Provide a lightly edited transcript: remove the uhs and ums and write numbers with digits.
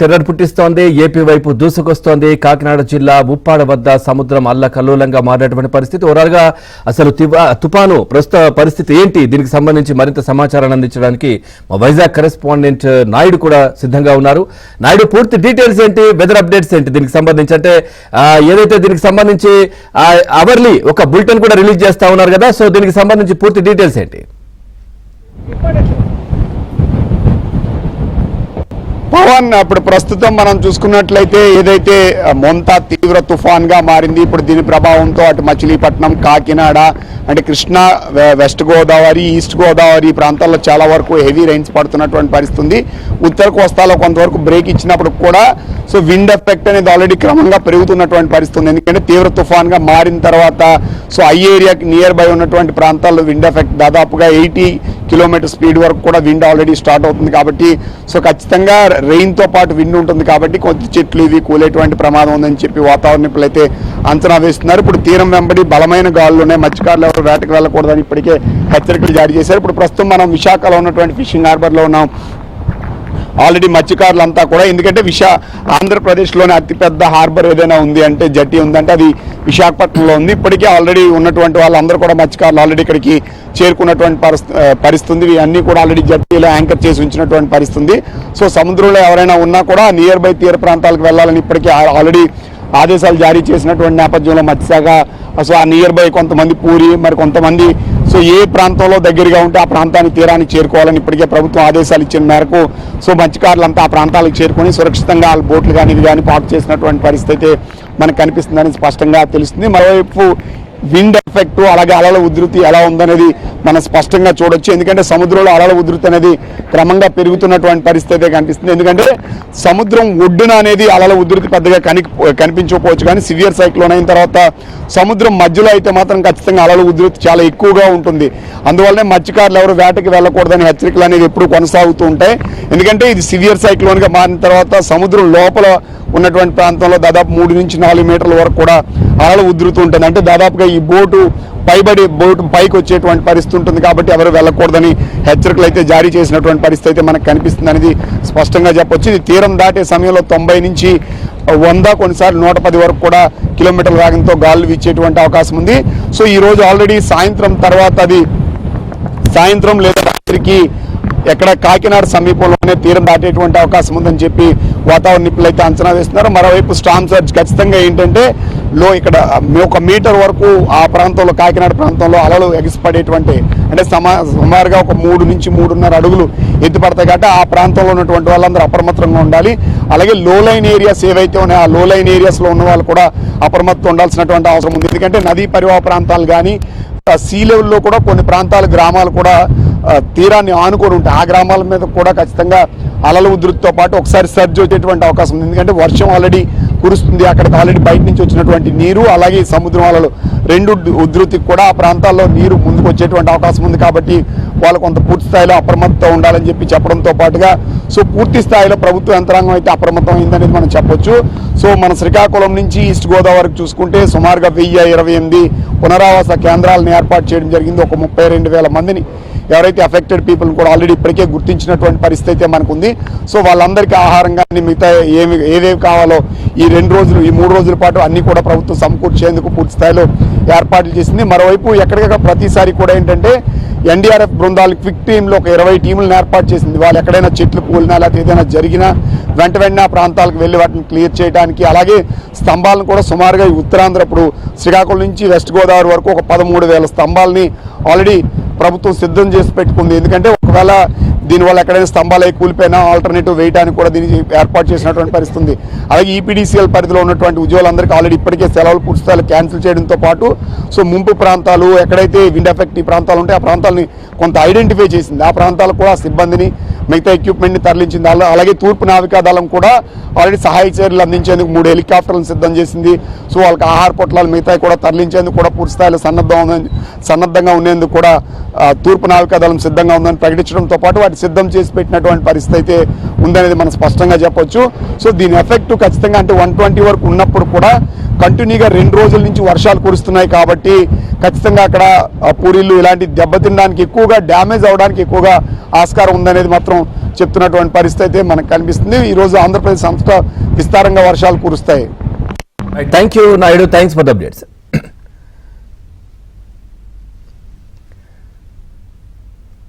Terror పుట్టిస్తోంది. AP వైపు దూసుకొస్తోంది. కాకినాడ జిల్లా ఉప్పాడ వద్ద సముద్రం అల్లకల్లోలంగా మారినటువంటి పరిస్థితి. ఓవరాల్గా అసలు తుఫాను ప్రస్తుత పరిస్థితి ఏంటి, దీనికి సంబంధించి మరింత సమాచారాన్ని అందించడానికి మా వైజాగ్ కరెస్పాండెంట్ నాయుడు కూడా సిద్ధంగా ఉన్నారు. నాయుడు, పూర్తి డీటెయిల్స్ ఏంటి, వెదర్ అప్డేట్స్ ఏంటి దీనికి సంబంధించి? అంటే ఏదైతే దీనికి సంబంధించి అవర్లీ ఒక బులెటిన్ కూడా రిలీజ్ చేస్తా ఉన్నారు కదా, సో దీనికి సంబంధించి పూర్తి డీటెయిల్స్ ఏంటి? పవన్, ఇప్పుడు ప్రస్తుతం మనం చూసుకున్నట్లయితే ఏదైతే మొంతా తీవ్ర తుఫాన్ గా మారింది. ఇప్పుడు దీని ప్రభావంతో అటు మచిలీపట్నం, కాకినాడ, అంటే కృష్ణా, వెస్ట్ గోదావరి, ఈస్ట్ గోదావరి ప్రాంతాల్లో చాలా వరకు హెవీ రైన్స్ పడుతున్నటువంటి పరిస్థితి ఉంది. ఉత్తర కోస్తాలో కొంతవరకు బ్రేక్ ఇచ్చినప్పుడు కూడా సో విండ్ ఎఫెక్ట్ అనేది ఆల్రెడీ క్రమంగా పెరుగుతున్నటువంటి పరిస్థితి ఉంది. ఎందుకంటే తీవ్ర తుఫాన్ గా మారిన తర్వాత సో ఐ ఏరియాకి నియర్ బై ఉన్నటువంటి ప్రాంతాల్లో విండ్ ఎఫెక్ట్ దాదాపుగా 80 కిలోమీటర్ స్పీడ్ వరకు కూడా విండ్ ఆల్రెడీ స్టార్ట్ అవుతుంది. కాబట్టి సో ఖచ్చితంగా రెయిన్తో పాటు విండ్ ఉంటుంది కాబట్టి కొంత చెట్లు ఇవి కూలేటువంటి ప్రమాదం ఉందని చెప్పి వాతావరణ నిపుణులు అయితే అంచనా వేస్తున్నారు. ఇప్పుడు తీరం వెంబడి బలమైన గాలులు ఉన్నాయి. మత్స్యకారులు ఎవరు వేటకు వెళ్ళకూడదని ఇప్పటికే హెచ్చరికలు జారీ చేశారు. ఇప్పుడు ప్రస్తుతం మనం విశాఖలో ఉన్నటువంటి ఫిషింగ్ హార్బర్లో ఉన్నాం. ఆల్రెడీ మత్స్యకారులంతా కూడా, ఎందుకంటే ఆంధ్రప్రదేశ్లోని అతిపెద్ద హార్బర్ ఏదైనా ఉంది అంటే జట్టి ఉందంటే అది విశాఖపట్నంలో ఉంది. ఇప్పటికే ఆల్రెడీ ఉన్నటువంటి వాళ్ళందరూ కూడా మత్స్యకారులు ఆల్రెడీ ఇక్కడికి చేరుకున్నటువంటి పరిస్థితి. ఇవన్నీ కూడా ఆల్రెడీ జట్టీలో యాంకర్ చేసి ఉంచినటువంటి పరిస్థితి. సో సముద్రంలో ఎవరైనా ఉన్నా కూడా నియర్ బై తీర ప్రాంతాలకు వెళ్ళాలని ఇప్పటికీ ఆల్రెడీ ఆదేశాలు జారీ చేసినటువంటి నేపథ్యంలో మత్స్యశాఖ సో ఆ నియర్ బై కొంతమంది పూరి, మరి కొంతమంది సో ఏ ప్రాంతంలో దగ్గరగా ఉంటే ఆ ప్రాంతానికి తీరానికి చేరుకోవాలని ఇప్పటికే ప్రభుత్వం ఆదేశాలు ఇచ్చిన మేరకు సో మత్స్యకారులంతా ఆ ప్రాంతాలకు చేరుకొని సురక్షితంగా వాళ్ళ బోట్లు కానీ ఇది కానీ పార్క్ చేసినటువంటి పరిస్థితి అయితే మనకు కనిపిస్తుందని స్పష్టంగా తెలుస్తుంది. మరోవైపు విండ్ ఎఫెక్ట్ అలాగే అలల ఉధృతి ఎలా ఉందనేది మనం స్పష్టంగా చూడొచ్చు. ఎందుకంటే సముద్రంలో అలల ఉధృతి అనేది క్రమంగా పెరుగుతున్నటువంటి పరిస్థితి కనిపిస్తుంది. ఎందుకంటే సముద్రం ఒడ్డున అనేది అలల ఉధృతి పెద్దగా కనిపించకపోవచ్చు, కానీ సివియర్ సైక్లోన్ అయిన తర్వాత సముద్రం మధ్యలో అయితే మాత్రం ఖచ్చితంగా అలల ఉధృతి చాలా ఎక్కువగా ఉంటుంది. అందువల్లనే మత్స్యకారులు ఎవరు వేటకి వెళ్ళకూడదని హెచ్చరికలు అనేది ఎప్పుడు కొనసాగుతూ ఉంటాయి. ఎందుకంటే ఇది సివియర్ సైక్లోన్గా మారిన తర్వాత సముద్రం లోపల ఉన్నటువంటి ప్రాంతంలో దాదాపు 3 నుంచి 4 మీటర్ల వరకు కూడా అలల ఉధృతి ఉంటుంది. అంటే దాదాపుగా ఈ బోటు పైకి వచ్చేటువంటి పరిస్థితి ఉంటుంది. కాబట్టి ఎవరు వెళ్ళకూడదని హెచ్చరికలు అయితే జారీ చేసినటువంటి పరిస్థితి అయితే మనకు కనిపిస్తుంది అనేది స్పష్టంగా చెప్పొచ్చు. ఇది తీరం దాటే సమయంలో 90 నుంచి 100 కొన్నిసార్లు 110 వరకు కూడా కిలోమీటర్ల వేగంతో గాలులు వీచేటువంటి అవకాశం ఉంది. సో ఈరోజు ఆల్రెడీ సాయంత్రం తర్వాత అది సాయంత్రం లేదా రాత్రికి ఎక్కడ కాకినాడ సమీపంలోనే తీరం దాటేటువంటి అవకాశం ఉందని చెప్పి వాతావరణ నిపుణులు అయితే అంచనా వేస్తున్నారు. మరోవైపు స్టార్మ్ సర్జ్ ఖచ్చితంగా ఏంటంటే ఇక్కడ 1 మీటర్ వరకు ఆ ప్రాంతంలో కాకినాడ ప్రాంతంలో అలలు ఎగిసిపడేటువంటి, అంటే సుమారుగా ఒక 3 నుంచి 3.5 అడుగులు ఎత్తుపడతాయి. కాబట్టి ఆ ప్రాంతంలో ఉన్నటువంటి వాళ్ళందరూ అప్రమత్తంగా ఉండాలి. అలాగే లో లైన్ ఏరియాస్ ఏవైతే ఉన్నాయో ఆ లో లైన్ ఏరియాస్లో ఉన్న వాళ్ళు కూడా అప్రమత్తం ఉండాల్సినటువంటి అవసరం ఉంది. ఎందుకంటే నదీ పరివాహ ప్రాంతాలు కానీ సీ లెవెల్లో కూడా కొన్ని ప్రాంతాలు, గ్రామాలు కూడా తీరాన్ని ఆనుకొని ఉంటాయి. ఆ గ్రామాల మీద కూడా ఖచ్చితంగా అలల ఉధృతితో పాటు ఒకసారి సర్జ్ వచ్చేటువంటి అవకాశం ఉంది. ఎందుకంటే వర్షం ఆల్రెడీ కురుస్తుంది, అక్కడికి ఆల్రెడీ బయట నుంచి వచ్చినటువంటి నీరు అలాగే సముద్రం అలలు రెండు ఉధృతికి కూడా ఆ ప్రాంతాల్లో నీరు ముందుకు వచ్చేటువంటి అవకాశం ఉంది. కాబట్టి వాళ్ళు కొంత పూర్తి స్థాయిలో అప్రమత్తం ఉండాలని చెప్పి చెప్పడంతో పాటుగా సో పూర్తి స్థాయిలో ప్రభుత్వ యంత్రాంగం అయితే అప్రమత్తం అయిందనేది మనం చెప్పొచ్చు. సో మన శ్రీకాకుళం నుంచి ఈస్ట్ గోదావరికి చూసుకుంటే సుమారుగా 1028 పునరావాస కేంద్రాలను ఏర్పాటు చేయడం జరిగింది. ఒక 32,000 మందిని ఎవరైతే అఫెక్టెడ్ పీపుల్ కూడా ఆల్రెడీ ఇప్పటికే గుర్తించినటువంటి పరిస్థితి అయితే మనకుంది. సో వాళ్ళందరికీ ఆహారం కానీ మిగతా ఏవేవి కావాలో ఈ 2 రోజులు, ఈ 3 రోజుల పాటు అన్ని కూడా ప్రభుత్వం సమకూర్చేందుకు పూర్తి స్థాయిలో ఏర్పాట్లు చేసింది. మరోవైపు ఎక్కడికక్కడ ప్రతిసారి కూడా ఏంటంటే ఎన్డీఆర్ఎఫ్ బృందాలు క్విక్ టీంలో ఒక 20 టీములను ఏర్పాటు చేసింది. వాళ్ళు ఎక్కడైనా చెట్లు కూలినా లేకపోతే ఏదైనా జరిగినా వెంటనే ఆ ప్రాంతాలకు వెళ్ళి వాటిని క్లియర్ చేయడానికి, అలాగే స్తంభాలను కూడా సుమారుగా ఉత్తరాంధ్ర ఇప్పుడు శ్రీకాకుళం నుంచి వెస్ట్ గోదావరి వరకు ఒక 13,000 స్తంభాలని ఆల్రెడీ ప్రభుత్వం సిద్ధం చేసి పెట్టుకుంది. ఎందుకంటే ఒకవేళ దీనివల్ల ఎక్కడైనా స్తంభాలు అయి కూలిపోయినా ఆల్టర్నేటివ్ వేయడానికి కూడా దీనికి ఏర్పాటు చేసినటువంటి పరిస్థితి ఉంది. అలాగే ఈపీడీసీఎల్ పరిధిలో ఉన్నటువంటి ఉద్యోగులందరికీ ఆల్రెడీ ఇప్పటికే సెలవులు పూర్తి స్థాయిలో క్యాన్సిల్ చేయడంతో పాటు సో ముంపు ప్రాంతాలు ఎక్కడైతే విండ్ ఎఫెక్ట్ ప్రాంతాలు ఉంటాయి ఆ ప్రాంతాలని కొంత ఐడెంటిఫై చేసింది. ఆ ప్రాంతాలకు కూడా సిబ్బందిని, మిగతా ఎక్విప్మెంట్ని తరలించింది. అలాగే తూర్పు నావికా దళం కూడా ఆల్రెడీ సహాయక చర్యలు అందించేందుకు 3 హెలికాప్టర్లను సిద్ధం చేసింది. సో వాళ్ళకి ఆహార పొట్లాలు మిగతా కూడా తరలించేందుకు కూడా పూర్తి స్థాయిలో సన్నద్ధంగా ఉండేందుకు కూడా తూర్పు నావికా దళం సిద్ధంగా ఉందని ప్రకటించడంతో పాటు వాటి సిద్ధం చేసి పెట్టినటువంటి పరిస్థితి అయితే ఉందనేది మనం స్పష్టంగా చెప్పొచ్చు. సో దీని ఎఫెక్ట్ ఖచ్చితంగా అంటే 120 వరకు ఉన్నప్పుడు కూడా కంటిన్యూగా 2 రోజుల నుంచి వర్షాలు కురుస్తున్నాయి. కాబట్టి ఖచ్చితంగా అక్కడ పూరీలు ఇలాంటి దెబ్బతినడానికి ఎక్కువగా, డ్యామేజ్ అవడానికి ఎక్కువగా ఆస్కారం ఉందనేది మాత్రం చెప్తున్నటువంటి పరిస్థితి అయితే మనకు కనిపిస్తుంది. ఈరోజు ఆంధ్రప్రదేశ్ అంతటా విస్తారంగా వర్షాలు కురుస్తాయి. Thank you Naidu, thanks for the updates.